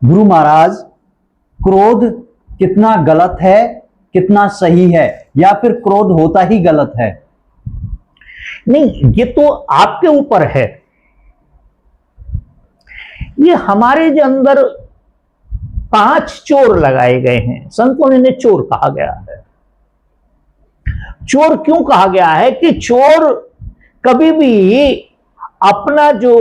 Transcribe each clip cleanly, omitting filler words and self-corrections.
गुरु महाराज, क्रोध कितना गलत है, कितना सही है, या फिर क्रोध होता ही गलत है? नहीं, ये तो आपके ऊपर है। ये हमारे जो अंदर 5 चोर लगाए गए हैं, संतों ने इन्हें चोर कहा गया है। चोर क्यों कहा गया है? कि चोर कभी भी अपना जो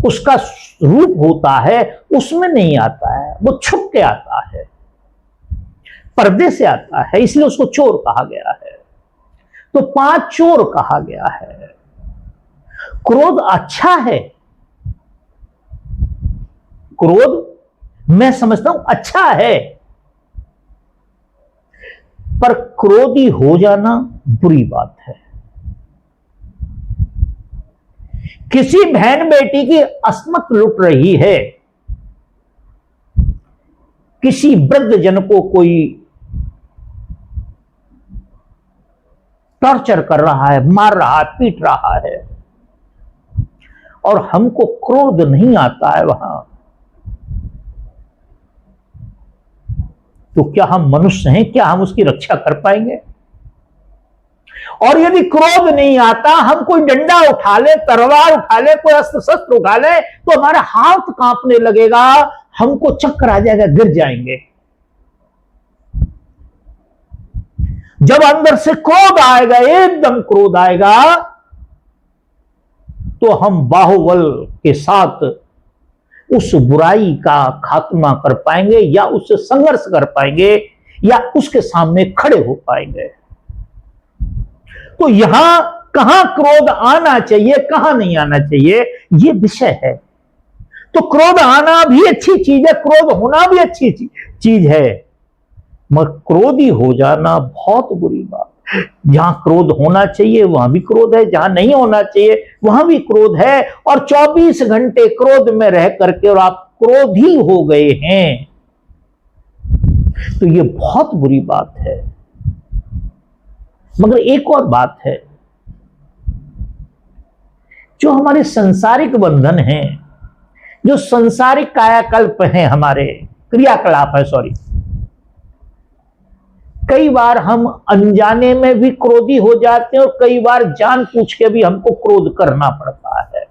उसका रूप होता है उसमें नहीं आता है, वो छुप के आता है, पर्दे से आता है, इसलिए उसको चोर कहा गया है। तो 5 चोर कहा गया है। क्रोध अच्छा है, क्रोध मैं समझता हूं अच्छा है, पर क्रोधी हो जाना बुरी बात है। किसी बहन बेटी की अस्मत लुट रही है, किसी वृद्ध जन को कोई टॉर्चर कर रहा है, मार रहा है, पीट रहा है, और हमको क्रोध नहीं आता है वहां, तो क्या हम मनुष्य हैं? क्या हम उसकी रक्षा कर पाएंगे? और यदि क्रोध नहीं आता, हम कोई डंडा उठा ले, तलवार उठा ले, कोई अस्त्र शस्त्र उठा ले, तो हमारा हाथ कांपने लगेगा, हमको चक्कर आ जाएगा, गिर जाएंगे। जब अंदर से क्रोध आएगा, एकदम क्रोध आएगा, तो हम बाहुबल के साथ उस बुराई का खात्मा कर पाएंगे, या उससे संघर्ष कर पाएंगे, या उसके सामने खड़े हो पाएंगे। तो यहां कहां क्रोध आना चाहिए, कहां नहीं आना चाहिए, यह विषय है। तो क्रोध आना भी अच्छी चीज है, क्रोध होना भी अच्छी चीज है, मगर क्रोधी हो जाना बहुत बुरी बात। जहां क्रोध होना चाहिए वहां भी क्रोध है, जहां नहीं होना चाहिए वहां भी क्रोध है, और 24 घंटे क्रोध में रह करके और आप क्रोधी हो गए हैं, तो ये बहुत बुरी बात है। मगर एक और बात है, जो हमारे संसारिक बंधन हैं, जो संसारिक कायाकल्प हैं, हमारे क्रियाकलाप है, सॉरी, कई बार हम अनजाने में भी क्रोधी हो जाते हैं, और कई बार जानबूझ के भी हमको क्रोध करना पड़ता है।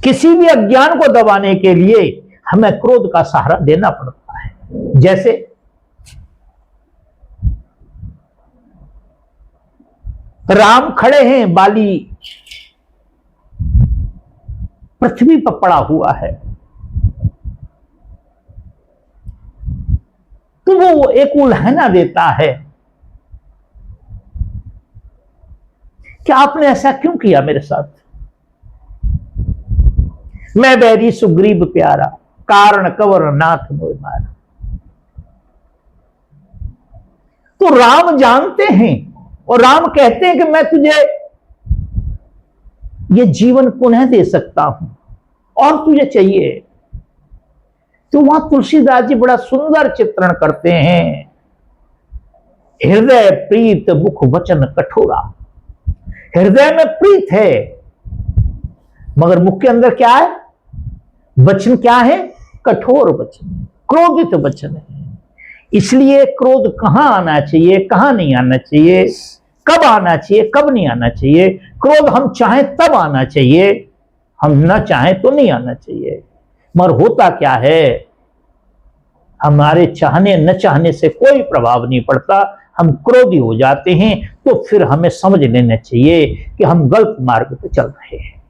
किसी भी अज्ञान को दबाने के लिए हमें क्रोध का सहारा देना पड़ता है। जैसे राम खड़े हैं, बाली पृथ्वी पर पड़ा हुआ है, तो वो एक उल्हाना देता है कि आपने ऐसा क्यों किया मेरे साथ? मैं बैरी सुग्रीव प्यारा, कारण कवर नाथ मोय मारा। तो राम जानते हैं, और राम कहते हैं कि मैं तुझे ये जीवन पुनः दे सकता हूं, और तुझे चाहिए। तो वहां तुलसीदास जी बड़ा सुंदर चित्रण करते हैं, हृदय प्रीत मुख वचन कठोरा। हृदय में प्रीत है, मगर मुख के अंदर क्या है? वचन क्या है? कठोर वचन, क्रोधित वचन है। इसलिए क्रोध कहां आना चाहिए, कहां नहीं आना चाहिए, कब आना चाहिए, कब नहीं आना चाहिए। क्रोध हम चाहें तब आना चाहिए, हम न चाहें तो नहीं आना चाहिए। मगर होता क्या है, हमारे चाहने न चाहने से कोई प्रभाव नहीं पड़ता, हम क्रोधी हो जाते हैं। तो फिर हमें समझ लेना चाहिए कि हम गलत मार्ग पर चल रहे हैं।